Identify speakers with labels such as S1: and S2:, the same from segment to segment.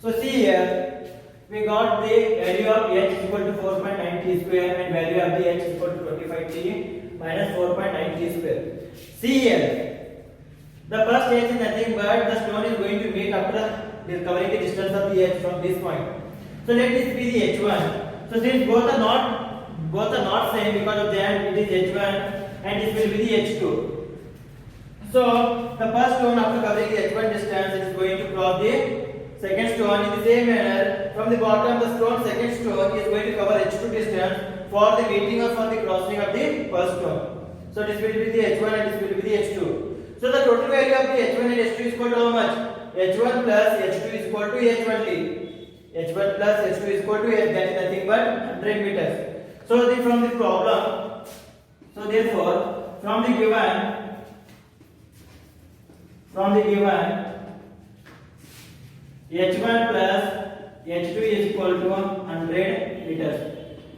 S1: So see here, we got the value of h is equal to 4.9 t square and value of the h is equal to 25 t minus 4.9 t square. See here, the first h is nothing but the stone is going to meet after covering the distance of the h from this point. So let this be the h1. So since both are not same, because of that it is h1 and this will be the h2. So the first stone after covering the h1 distance is going to cross the second stone in the same manner. From the bottom the second stone is going to cover h2 distance for the meeting or for the crossing of the first stone. So this will be the h1 and this will be the h2. So the total value of the h1 and h2 is equal to how much? h1 plus h2 is equal to h1t. h1 plus h2 is equal to h, that is nothing but 100 meters. So from the problem, so therefore from the given h1 plus h2 is equal to 100 meters.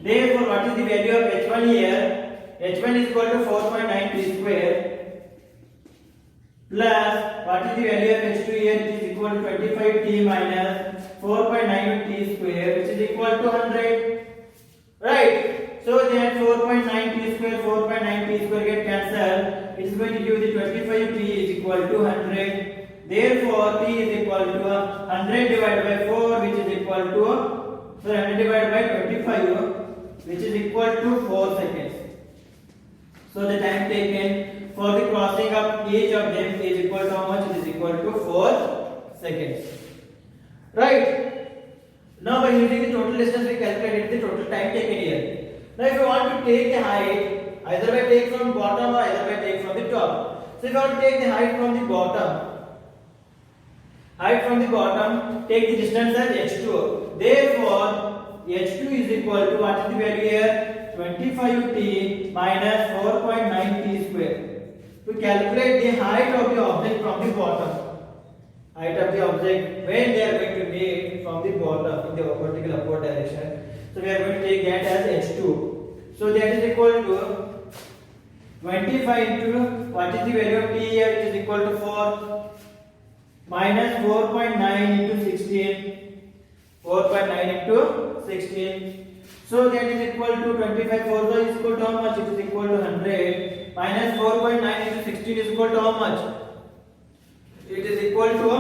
S1: Therefore what is the value of h1 here? h1 is equal to 4.9 t square plus what is the value of h2 here? It is equal to 25 t minus 4.9 t square, which is equal to 100. Right? So then 4.9 t square, 4.9 t square get cancelled. It is going to give the 25 t is equal to 100. Therefore t is equal to 100 divided by 4, which is equal to 100 divided by 25, which is equal to 4 seconds. So the time taken for the crossing of each of them is equal to how much? It is equal to 4 seconds. Right? Now by using the total distance we calculated the total time taken here. Now if you want to take the height, either by take from bottom or either by take from the top. So if you want to take the height from the bottom, take the distance as h2. Therefore h2 is equal to what is the value here? 25t minus 4.9 t square. To calculate the height of the object from the bottom, height of the object when they are going to meet from the bottom in the vertical upward direction. So we are going to take that as h2. So that is equal to 25 into what is the value of t here? It is equal to 4 minus 4.9 into 16. 4.9 into 16. So that is equal to 25. 4 is equal to how much? It is equal to 100. Minus 4.9 into 16 is equal to how much? It is equal to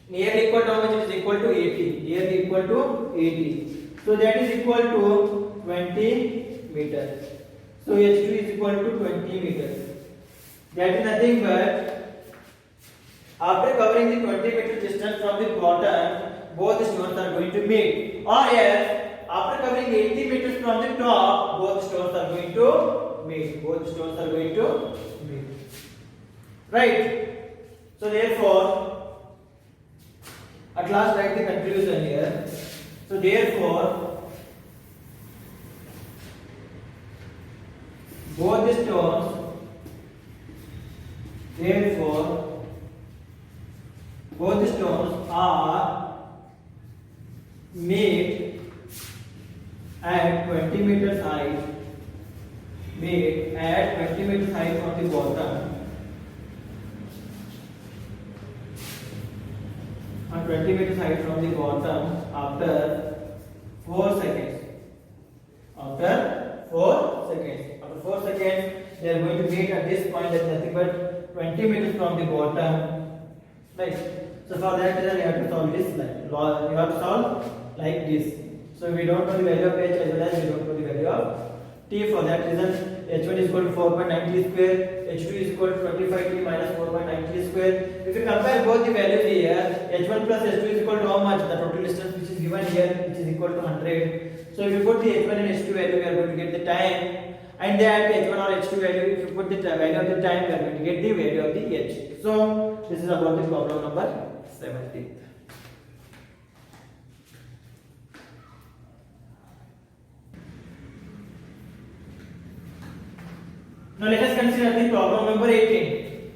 S1: nearly equal to how much? It is equal to 80. Nearly equal to 80. So that is equal to 20 meters. So h2 is equal to 20 meters. That is nothing but after covering the 20 meter distance from the bottom, both the stones are going to meet. Or else after covering 80 meters from the top, both stones are going to meet. Both stones are going to meet. Right? So therefore, at last write the conclusion here. So therefore, both the stones, are made at 20 meters height, from the bottom, on 20 meters height from the bottom after 4 seconds. After 4 seconds, they are going to meet at this point, that is nothing but 20 meters from the bottom. Right? So for that reason, you have to solve this like you have to solve like this. So we don't know the value of h as well as we don't know the value of t. For that reason, h1 is equal to 4.9 t square, h2 is equal to 25 t minus 4.9 t square. If you compare both the values here, h1 plus h2 is equal to how much? The total distance which is given here, which is equal to 100. So if you put the h1 and h2 value, we are going to get the time, and that h1 or h2 value, if you put the value of the time, we are going to get the value of the h. So this is about the problem number 17. Now let us consider the problem number 18.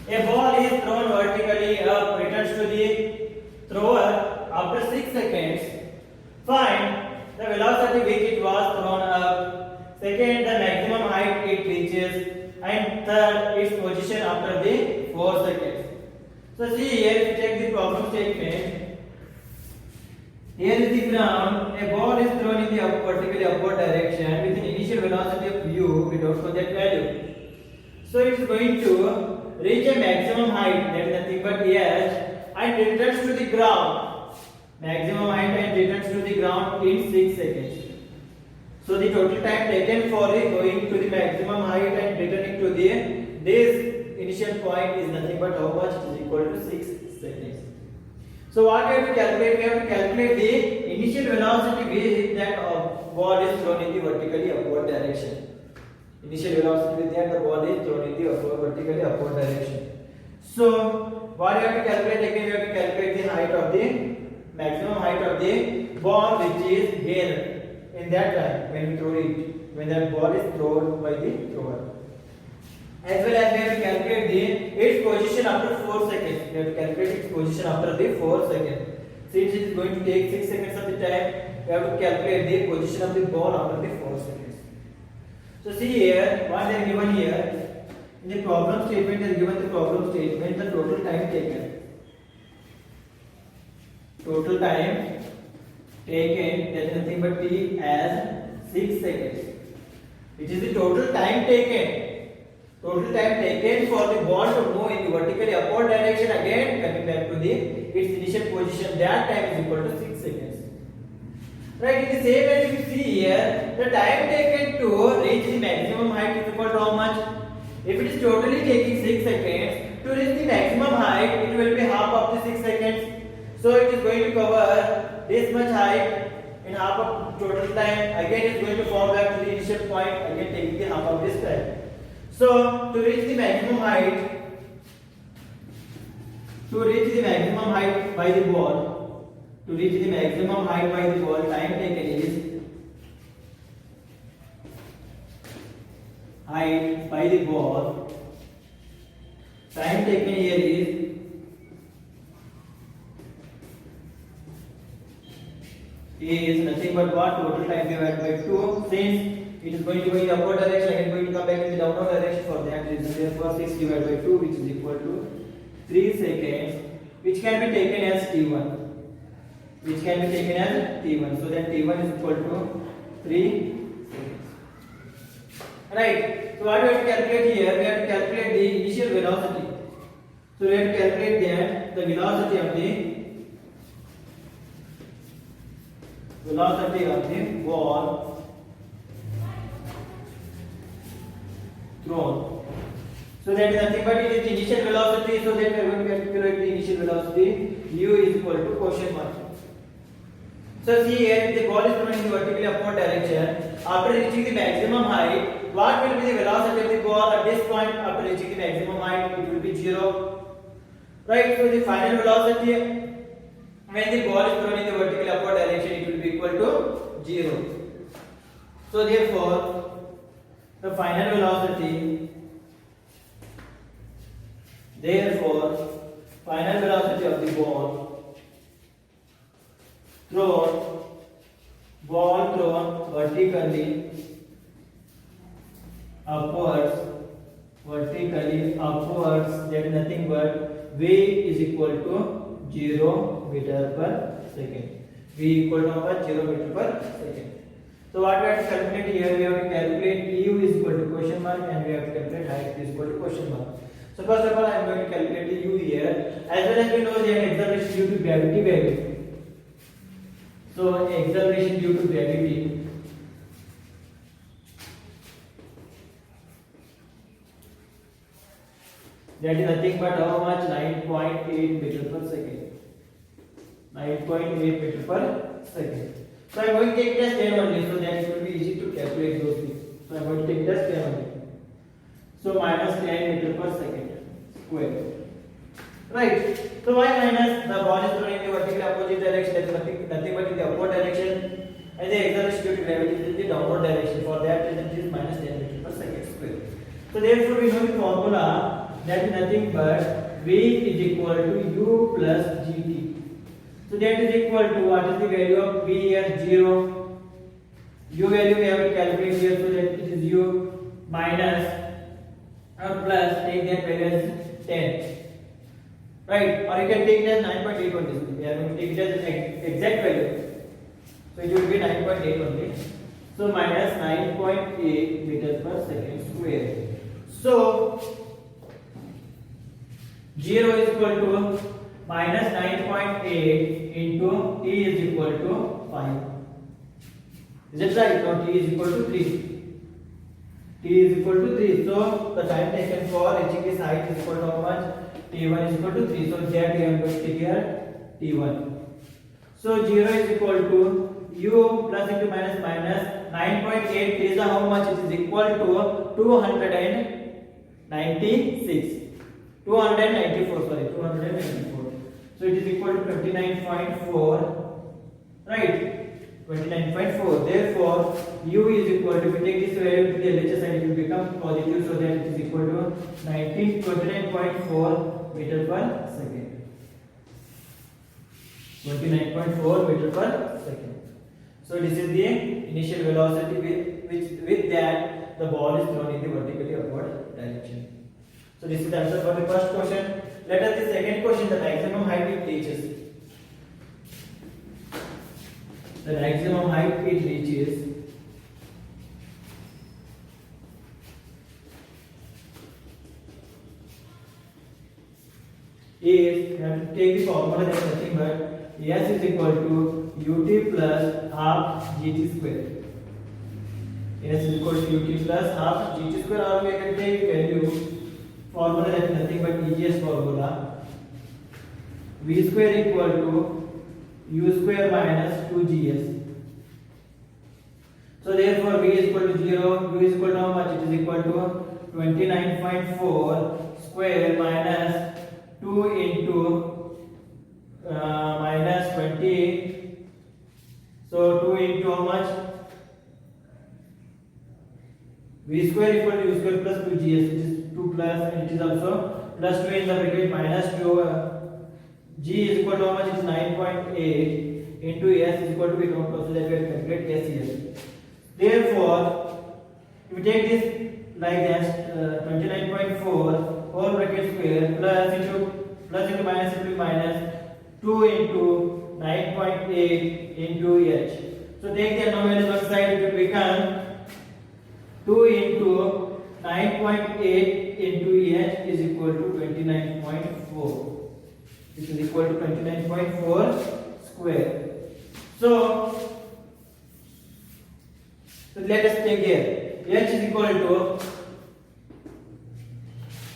S1: A ball is thrown vertically up, returns to the thrower after 6 seconds. Find the velocity which it was thrown up, second the maximum height it reaches, and third its position after the 4 seconds. So see here, if you take the problem statement, here is the ground, a ball is thrown in the vertically upward direction with an initial velocity of u, we don't know that value. So it is going to reach a maximum height, that is nothing but h, and returns to the ground. Maximum height and returns to the ground in 6 seconds. So the total time taken for going to the maximum height and returning to this initial point is nothing but how much? It is equal to 6 seconds. So what we have to calculate? We have to calculate the initial velocity with that ball is thrown in the vertically upward direction. Initial velocity with that the ball is thrown in the vertically upward direction. So what we have to calculate? Again, we have to calculate the height of the maximum height of the ball which is here in that time when we throw it, when that ball is thrown by the thrower. As well as we have to calculate its position after 4 seconds. We have to calculate its position after the 4 seconds. Since it is going to take 6 seconds of the time, we have to calculate the position of the ball after the 4 seconds. So see here, what they are given here, in the problem statement they are given the problem statement, the total time taken. Total time taken, that is nothing but t as 6 seconds. It is the total time taken. Total time taken for the ball to move in the vertically upward direction, again coming back to its initial position, that time is equal to 6 seconds. Right, in the same way you see here, the time taken to reach the maximum height is equal to how much? If it is totally taking 6 seconds, to reach the maximum height, it will be half of the 6 seconds. So it is going to cover this much height in half of total time. Again it is going to fall back to the initial point, again taking the half of this time. So to reach the maximum height, by the ball, time taken is height by the ball. Time taken here is nothing but what? Total time divided by 2. Since it is going to go in the upward direction, again going to come back in the downward direction, for that reason therefore 6 divided by 2, which is equal to 3 seconds, which can be taken as t1. So then t1 is equal to 3 seconds. Right. So what we have to calculate here? We have to calculate the initial velocity. So we have to calculate the velocity of the ball thrown. So that is nothing but it is the initial velocity. So that we are going to calculate the initial velocity. U is equal to question mark. So see here, if the ball is thrown in the vertically upward direction, after reaching the maximum height, what will be the velocity of the ball at this point? After reaching the maximum height, it will be 0. Right. So the final velocity when the ball is thrown in the vertically upward direction, it will be equal to 0. So therefore, the final velocity of the ball thrown vertically upwards, that is nothing but v is equal to 0 meter per second. V equal to how much? 0 meter per second. So what we have to calculate here? We have to calculate u is equal to question mark, and we have to calculate height is equal to question mark. So first of all, I am going to calculate the u here, as well as we know the acceleration due to gravity value. So acceleration due to gravity that is nothing but how much? 9.8 meter per second. 9.8 meter per second. So I am going to take test 10 only, so that it will be easy to calculate those things. So I am going to take test 10 only. So minus 10 meter per second square. Right. So why minus? The ball is thrown in the vertical opposite direction, that is nothing but in the upward direction, and the acceleration due to gravity is in the downward direction. For that reason, it is minus 10 meter per second square. So therefore, we know the formula, that is nothing but v is equal to u plus gt. So that is equal to, what is the value of v here? 0. U value we have to calculate here, so that it is u minus or plus, take that value as 10. right? Or you can take it as 9.8 on this. We are going to take it as an exact value. So it will be 9.8 only. So minus 9.8 meters per second square. So 0 is equal to minus 9.8 into t is equal to 5. Is it right? Now t is equal to 3. T is equal to 3. So the time taken for reaching this height is equal to how much? T1 is equal to 3. So here we are going to take here T1. So 0 is equal to u plus into minus minus 9.8 is how much? It is equal to 296. 294, sorry, 294. So it is equal to 29.4, right? 29.4. Therefore, u is equal to, if we take this value to the LHS side, it will become positive, so that it is equal to 29.4 meter per second. 29.4 meter per second. So this is the initial velocity with that the ball is thrown in the vertically upward direction. So this is the answer for the first question. Let us the second question, the maximum height it reaches. The maximum height it reaches is, you have to take the formula, that is nothing but S is equal to ut plus half gt square. S is equal to ut plus half gt square, or we can take value formula, that is nothing but EGS formula. V square equal to u square minus 2gs. So therefore V is equal to 0, u is equal to how much? It is equal to 29.4 square minus 2 into minus 20. So 2 into how much? V square equal to u square plus 2gs. It is 2 plus, and it is also plus 2 in the bracket minus 2. G is equal to how much? It is 9.8 into S is equal to, we don't know, so that we have to calculate S here. Therefore, if we take this like that, 29.4 whole bracket square plus into minus into minus 2 into 9.8 into H. So take the unknown on one side, it will become 2 into 9.8 into H is equal to 29.4. This is equal to 29.4 square. So let us take here. H is equal to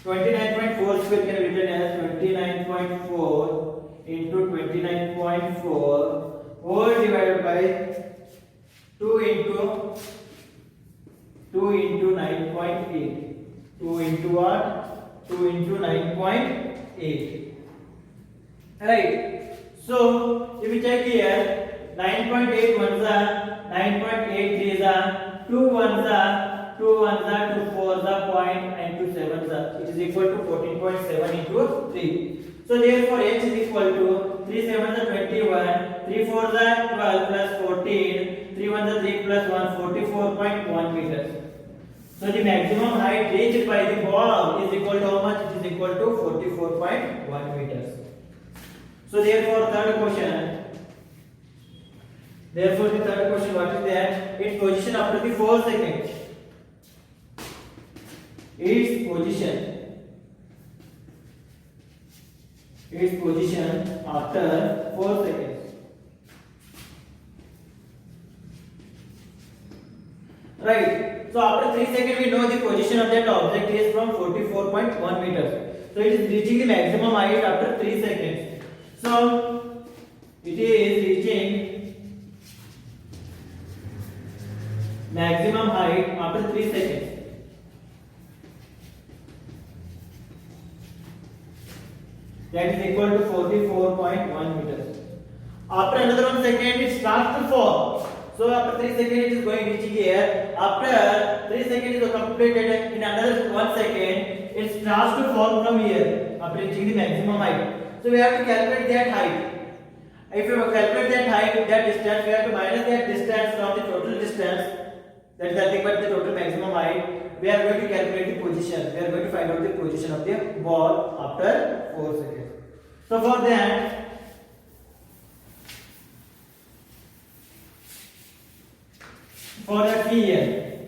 S1: 29.4 square can be written as 29.4 into 29.4 whole divided by 2 into 9.8. 2 into what? 2 into 9.8. Right. So if we check here, 9.8 ones are 9.8 threes are 2 ones are 2 ones are 2 fours are point and 2 sevens are. It is equal to 14.7 into 3. So therefore H is equal to 3 sevens are 21, 3 fours are 12 plus 14, 3 ones are 3 plus 1, 44.1 meters. So the maximum height reached by the ball is equal to how much? It is equal to 44.1 meters. So therefore the third question, what is that? Its position after the 4 seconds. Its position after 4 seconds. Right. So after 3 seconds we know the position of that object is from 44.1 meters. So it is reaching the maximum height after 3 seconds. So it is reaching maximum height after 3 seconds. That is equal to 44.1 meters. After another 1 second it starts to fall. So after 3 seconds it is going reaching here. After 3 seconds is completed, in another 1 second it starts to fall from here after reaching the maximum height. So we have to calculate that height. If you calculate that height, that distance, we have to minus that distance from the total distance. That is nothing but the total maximum height. We are going to calculate the position. We are going to find out the position of the ball after 4 seconds. So for that, here,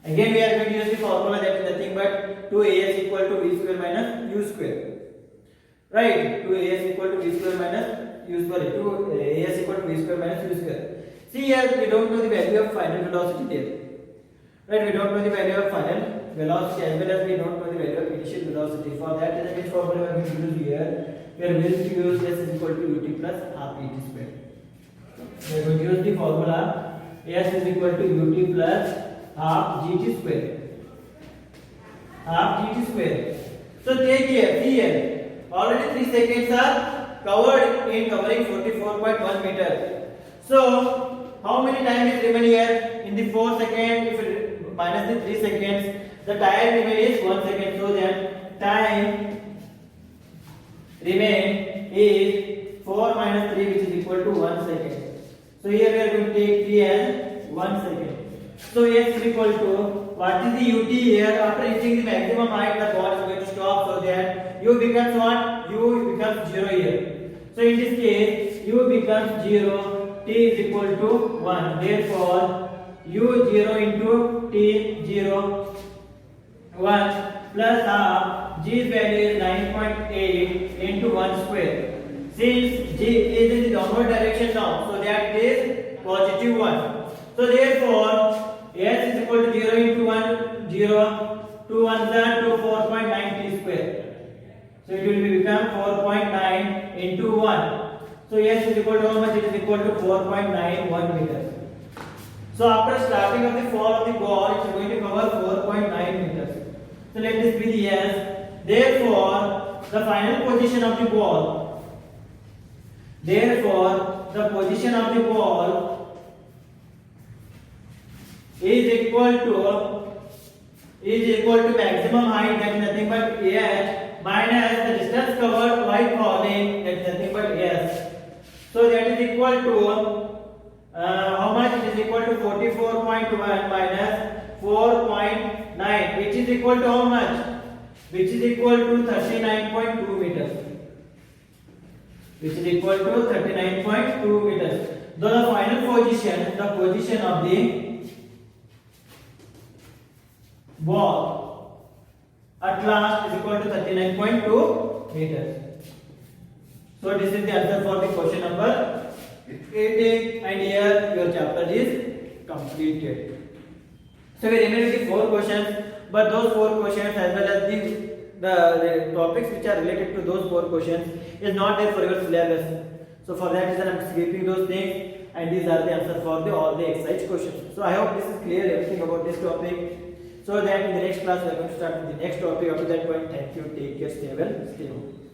S1: again we are going to use the formula that is nothing but 2as equal to v square minus u square. Right? 2as equal to v square minus u square. 2as equal to v square minus u square. See here, we don't know the value of final velocity there. Right? We don't know the value of final velocity as well as we don't know the value of initial velocity. For that, the which formula we are going to use here? We are going to use s is equal to ut plus half et square. We are going to use the formula s is equal to ut plus half gt square. Half gt square. So take here, already 3 seconds are covered in covering 44.1 meter. So how many time is remain here? In the 4 seconds, if it minus the 3 seconds, the time remain is 1 second. So then time remain is 4 minus 3, which is equal to 1 second. So here we are going to take 3 as 1 second. So s is equal to, what is the ut here? After reaching the maximum height, the ball is going to stop. So that u becomes what? U becomes 0 here. So in this case, u becomes 0, t is equal to 1. Therefore, u 0 into t 0 1 plus half g's value is 9.8 into 1 square. Since g is in the downward direction now, so that is positive 1. So therefore, s is equal to 0 into 1, 0, 2 1s are 2, 4.9 t square. So it will become 4.9 into 1. So s is equal to how much? It is equal to 4.91 meters. So after starting of the fall of the ball, it is going to cover 4.9 meters. So let this be the s. Therefore, the final position of the ball. Therefore, the position of the ball is equal to maximum height, that is nothing but h, minus the distance covered while falling, that is nothing but s. So that is equal to how much? It is equal to 44.1 minus 4.9, which is equal to how much? Which is equal to 39.2 meters. Which is equal to 39.2 meters. So the final position, the position of the ball at last is equal to 39.2 meters. So this is the answer for the question number 18, and here your chapter is completed. So we remain with the 4 questions, but those 4 questions as well as the topics which are related to those 4 questions is not there for your syllabus. So for that reason I am skipping those things, and these are the answers for all the exercise questions. So I hope this is clear, everything about this topic. So that in the next class we are going to start with the next topic. Up to that point, thank you, take care, stay well, stay home.